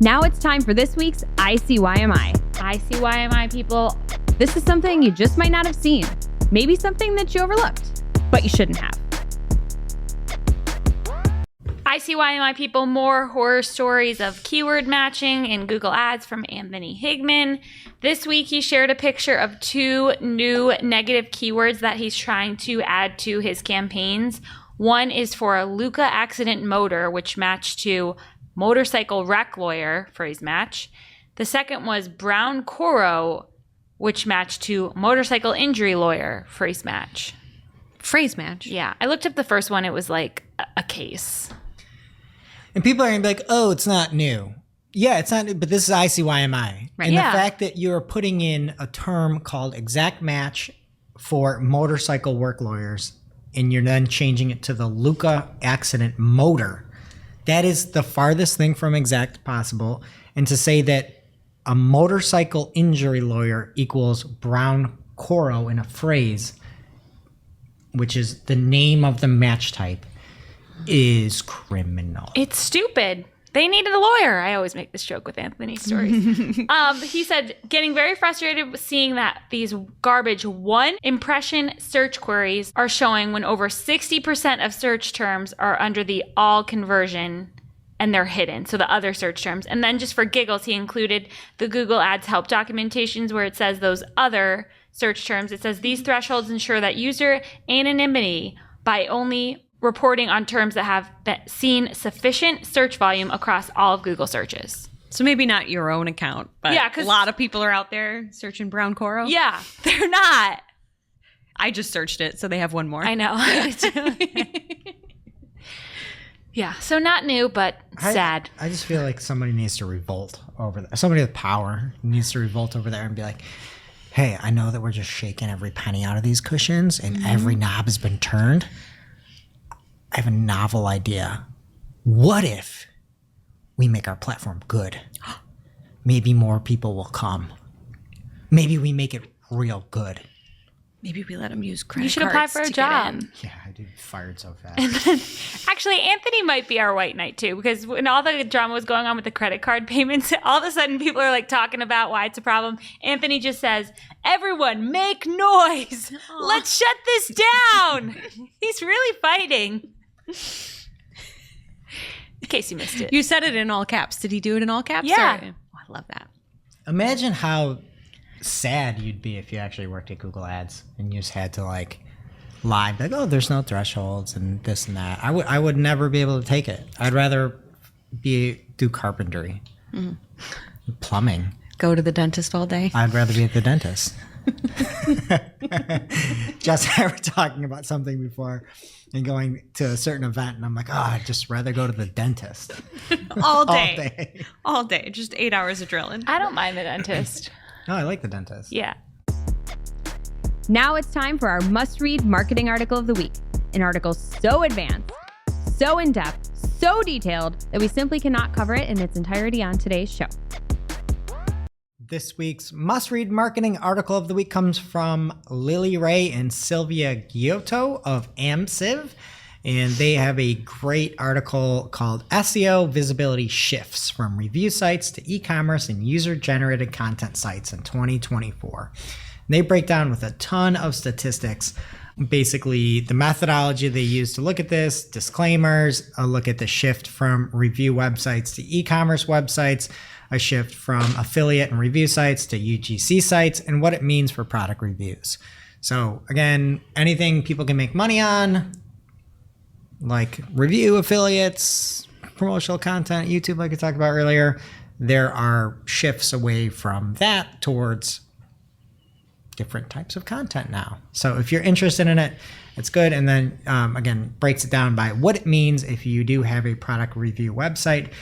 Now it's time for this week's ICYMI. ICYMI, people. This is something you just might not have seen. Maybe something that you overlooked, but you shouldn't have. ICYMI people, more horror stories of keyword matching in Google Ads from Anthony Higman. This week, he shared a picture of 2 new negative keywords that he's trying to add to his campaigns. One is for a Luca accident motor, which matched to motorcycle wreck lawyer, phrase match. The second was brown Coro, which matched to motorcycle injury lawyer, phrase match. Phrase match. Yeah. I looked up the first one. It was like a case. And people are going to be like, oh, it's not new. Yeah, it's not new, but this is ICYMI. Right. And Yeah. the fact that you're putting in a term called exact match for motorcycle work lawyers, and you're then changing it to the Luca accident motor, that is the farthest thing from exact possible. And to say that a motorcycle injury lawyer equals brown Coro in a phrase, which is the name of the match type, is criminal. It's stupid. They needed a lawyer. I always make this joke with Anthony's stories. He said, getting very frustrated with seeing that these garbage one impression search queries are showing when over 60% of search terms are under the all conversion and they're hidden. So the other search terms. And then just for giggles, he included the Google Ads help documentations where it says those other search terms. It says these thresholds ensure that user anonymity by only reporting on terms that have seen sufficient search volume across all of Google searches. So maybe not your own account, but Yeah, 'cause- a lot of people are out there searching brown Coro. Yeah, they're not. I just searched it, so they have one more. I know. Yeah, so not new, but sad. I just feel like somebody needs to revolt over there. Somebody with power needs to revolt over there and be like, hey, I know that we're just shaking every penny out of these cushions and every knob has been turned. I have a novel idea. What if we make our platform good? Maybe more people will come. Maybe we make it real good. Maybe we let them use credit You should cards apply for a to get job. in. Yeah, I did fired so fast. Actually, Anthony might be our white knight too, because when all the drama was going on with the credit card payments, all of a sudden people are like talking about why it's a problem. Anthony just says, everyone make noise. Let's shut this down. He's really fighting. In case you missed it. You said it in all caps. Did he do it in all caps? Yeah. Or- Oh, I love that. Imagine how sad you'd be if you actually worked at Google Ads and you just had to like lie, like, oh, there's no thresholds and this and that. I would never be able to take it. I'd rather do carpentry, plumbing. Go to the dentist all day. I'd rather be at the dentist. Just I were talking about something before and going to a certain event, and I'm like, oh, I'd just rather go to the dentist All all day. day. All day. Just 8 hours of drilling. I don't mind the dentist. No, I like the dentist. Yeah. Now it's time for our must-read marketing article of the week. An article so advanced, so in-depth, so detailed that we simply cannot cover it in its entirety on today's show. This week's must-read marketing article of the week comes from Lily Ray and Sylvia Giotto of AmCiv, and they have a great article called SEO Visibility Shifts from Review Sites to E-commerce and User-Generated Content Sites in 2024. And they break down with a ton of statistics, basically the methodology they use to look at this, disclaimers, a look at the shift from review websites to e-commerce websites, a shift from affiliate and review sites to UGC sites, and what it means for product reviews. So again, anything people can make money on, like review, affiliates, promotional content, YouTube, like I talked about earlier, there are shifts away from that towards different types of content now. So if you're interested in it, it's good. And then again, breaks it down by what it means if you do have a product review website.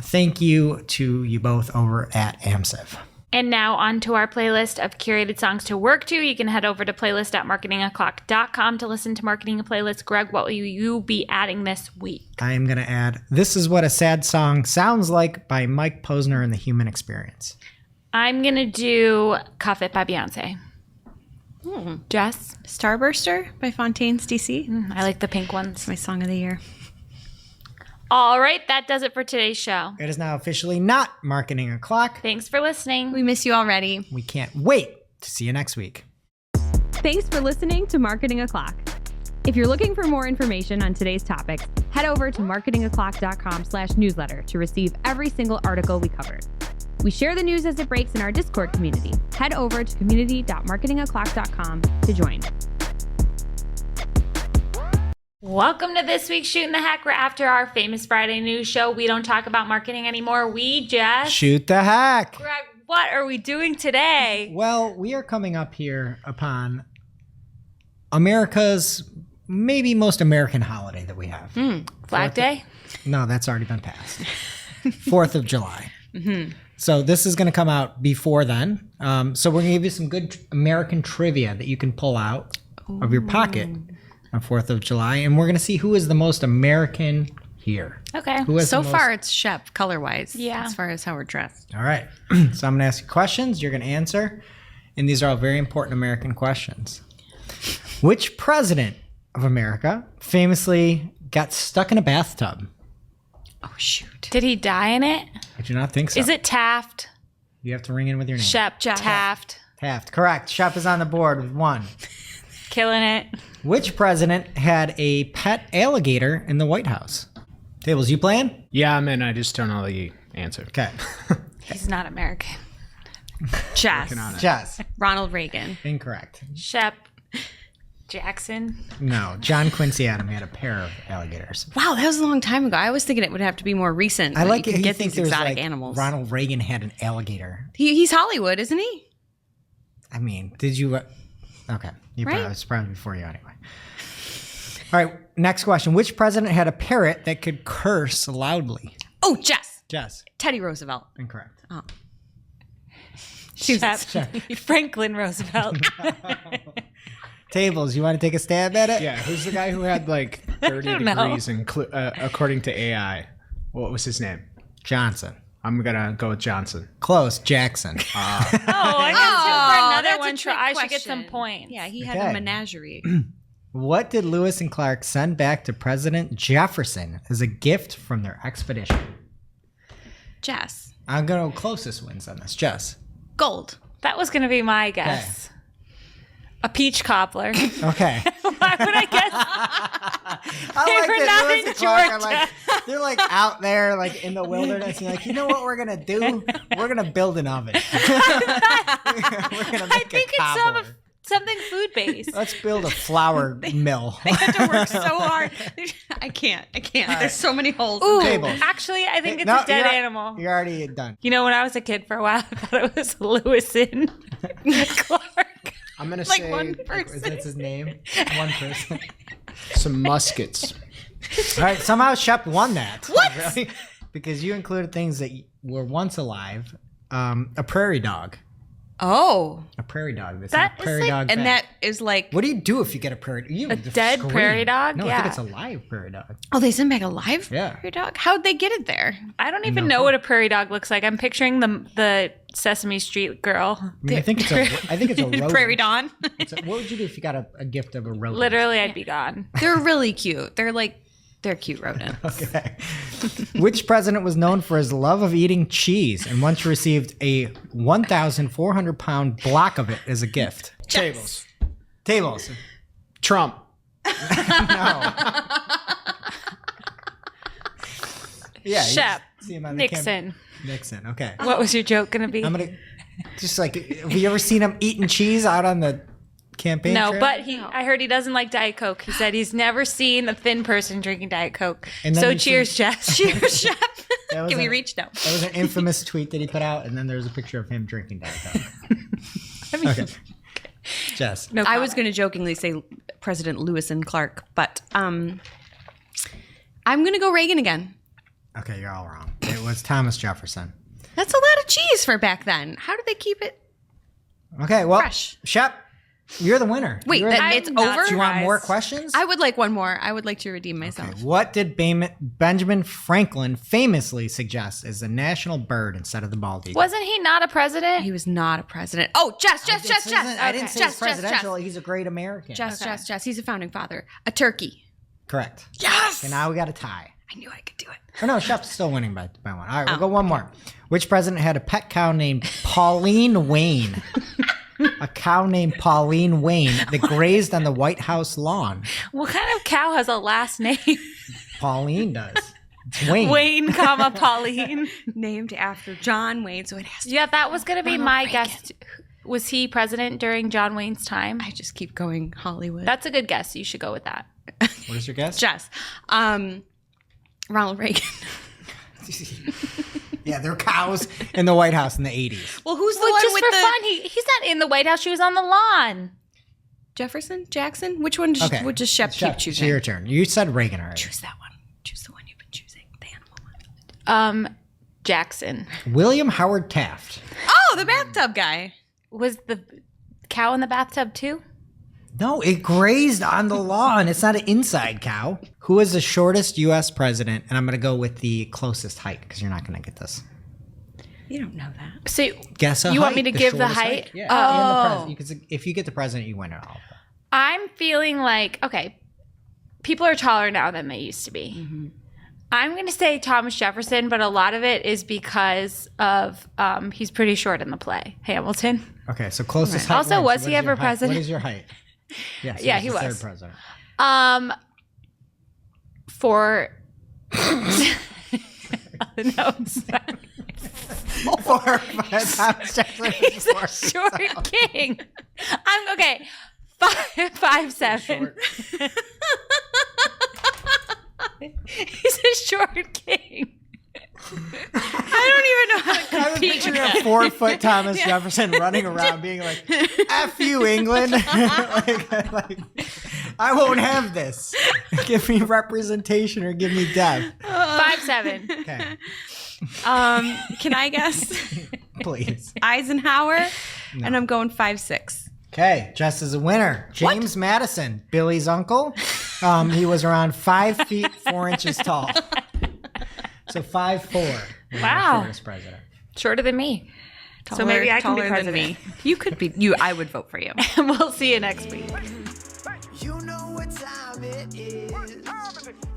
Thank you to you both over at AmCiv. And now on to our playlist of curated songs to work to. You can head over to playlist.marketingoclock.com to listen to Marketing a Playlist. Greg, what will you be adding this week? I am going to add This Is What a Sad Song Sounds Like by Mike Posner and the Human Experience. I'm going to do Cuff It by Beyonce. Jess? Starburster by Fontaine's DC. I like the pink ones. My song of the year. All right, that does it for today's show. It is now officially not Marketing O'Clock. Thanks for listening. We miss you already. We can't wait to see you next week. Thanks for listening to Marketing O'Clock. If you're looking for more information on today's topics, head over to marketingoclock.com/newsletter to receive every single article we covered. We share the news as it breaks in our Discord community. Head over to community.marketingoclock.com to join. Welcome to this week's Shootin' the Heck. We're after our famous Friday news show. We don't talk about marketing anymore. We just Shoot the heck. Greg, what are we doing today? Well, we are coming up here upon America's maybe most American holiday that we have. Flag Day? No, that's already been passed. 4th of July. So this is going to come out before then. So we're going to give you some good American trivia that you can pull out of your pocket on 4th of July. And we're going to see who is the most American here. Okay. Who has So the most- far, it's Shep color-wise. Yeah. As far as how we're dressed. All right. So I'm going to ask you questions. You're going to answer. And these are all very important American questions. Which president of America famously got stuck in a bathtub? Oh, shoot. Did he die in it? I do not think so. Is it Taft? You have to ring in with your name. Shep Taft. Taft. Correct. Shep is on the board with 1. Killing it. Which president had a pet alligator in the White House? Tables, you playing? Yeah, I'm in. I just don't know the answer. Okay. He's not American. Jess. Jess. Ronald Reagan. Incorrect. Shep Jackson. No. John Quincy Adams had a pair of alligators. Wow, that was a long time ago. I was thinking it would have to be more recent. I that like you it. can You get think these there's exotic like animals. Ronald Reagan had an alligator. He's Hollywood, isn't he? I mean, did you? Okay. You Right? probably was probably before you anyway. All right. Next question. Which president had a parrot that could curse loudly? Oh, Jess. Jess. Teddy Roosevelt. Incorrect. Oh. Shep Franklin Roosevelt. Tables, you want to take a stab at it? Yeah, who's the guy who had like 30 don't know. degrees and according to AI? What was his name? Johnson. I'm gonna go with Johnson. Close. Jackson. Oh, I guess for another that's a one. trick I should get question. some points. Yeah, he had Okay. a menagerie. What did Lewis and Clark send back to President Jefferson as a gift from their expedition? Jess. I'm going to go closest wins on this. Jess. Gold. That was going to be my guess. A peach cobbler. Okay. Why would I guess? I were not Lewis in and Clark are Georgia. they're like out there, like in the wilderness. And you're like, you know what we're gonna do? We're gonna build an oven. We're gonna I make think a it's cobbler. something food based. Let's build a flour mill. They had to work so hard. I can't. There's so many holes. Ooh, Table. actually, I think it's No, a dead you're- animal. You're already done. You know, when I was a kid for a while, I thought it was Lewis and Clark. I'm gonna Like say one person. Is that his name? One person. some muskets. All right. Somehow Shep won that. What? Really? Because you included things that were once alive. A prairie dog. Oh. A prairie dog. That's That a is prairie like- dog. And back. that is like, What do you do if you get a prairie? You A dead scream. prairie dog? No, I Yeah. think it's a live prairie dog. oh, they send back a live Yeah. prairie dog? How'd they get it there? I don't even know what a prairie dog looks like. I'm picturing the Sesame Street girl. I mean, I think it's a rodent. Prairie Dawn. What would you do if you got a gift of a rodent? Literally, I'd be gone. They're really cute. They're cute rodents. Okay. Which president was known for his love of eating cheese and once received a 1,400-pound block of it as a gift? Tables. Tables. Trump. No. Yeah. you Shep. see him on the Nixon. Nixon. Okay. What was your joke going to be? I'm gonna just like. Have you ever seen him eating cheese out on the campaign? No, trail? but I heard he doesn't like Diet Coke. He said he's never seen a thin person drinking Diet Coke. And then So you cheers, see- Jess. Cheers, Chef. That was Can we a- reach now? That was an infamous tweet that he put out, and then there's a picture of him drinking Diet Coke. Okay. Jess. No I was comment. going to jokingly say President Lewis and Clark, but I'm going to go Reagan again. Okay, you're all wrong. It was Thomas Jefferson. That's a lot of cheese for back then. How did they keep it? Okay, well, Fresh. Shep, you're the winner. Wait, You're that- the- it's I'm not over? Do you want more surprised. questions? I would like one more. I would like to redeem myself. Okay, what did Benjamin Franklin famously suggest as the national bird instead of the bald eagle? Wasn't he not a president? He was not a president. Oh, Jess. I didn't say he's Jess. presidential. He's a great American. Jess. He's a founding father. A turkey. Correct. Yes. And now we got a tie. I knew I could do it. Oh no, Shep's still winning by one. All right, we'll go one more. Which president had a pet cow named Pauline Wayne? a cow named Pauline Wayne that grazed on the White House lawn. What kind of cow has a last name? Pauline does. It's Wayne. Wayne, comma, Pauline. Named after John Wayne, so it has to Yeah, that was going to be Ronald my Reagan. guess. Was he president during John Wayne's time? I just keep going Hollywood. That's a good guess. You should go with that. What is your guess? Jess. Ronald Reagan. Yeah, there were cows in the White House in the 80s. Well, who's the Well, one just with for the fun. He's not in the White House. She was on the lawn. Jefferson? Jackson? Which one Okay. would just Shep keep It's choosing? your turn. You said Reagan already. Choose that one. Choose the one you've been choosing. The animal one. Jackson. William Howard Taft. Oh, the bathtub guy. Was the cow in the bathtub too? No, it grazed on the lawn. It's not an inside cow. Who is the shortest U.S. president? And I'm going to go with the closest height because you're not going to get this. You don't know that. So Guess a you want me height, to give the shortest height? Yeah. Oh. And the president. If you get the president, you win it all. I'm feeling like, okay, people are taller now than they used to be. Mm-hmm. I'm going to say Thomas Jefferson, but a lot of it is because of he's pretty short in the play, Hamilton. Okay, so closest height. Also, wins. was What he is ever your height? president? What is your height? Yes, Yeah, he he the was. third president. For no, Four, Thomas Jefferson he's a short king. I'm okay. 5'7". He's a short king. I don't even know how to I was picturing a 4-foot Thomas Jefferson running around being like, F you, England. like, I won't have this. Give me representation or give me death. 5'7". Okay, Can I guess? please. Eisenhower, and I'm going 5'6". Okay, Jess is a winner. James Madison, Billy's uncle. He was around 5 feet 4 inches tall. So 5'4". Wow. Shortest president. Shorter than me. So maybe I can be taller than president. me. You could be. You. I would vote for you. And we'll see you next week. You know what time it is.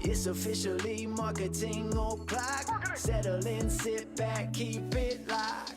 It's officially marketing o'clock. Settle in, sit back, keep it locked.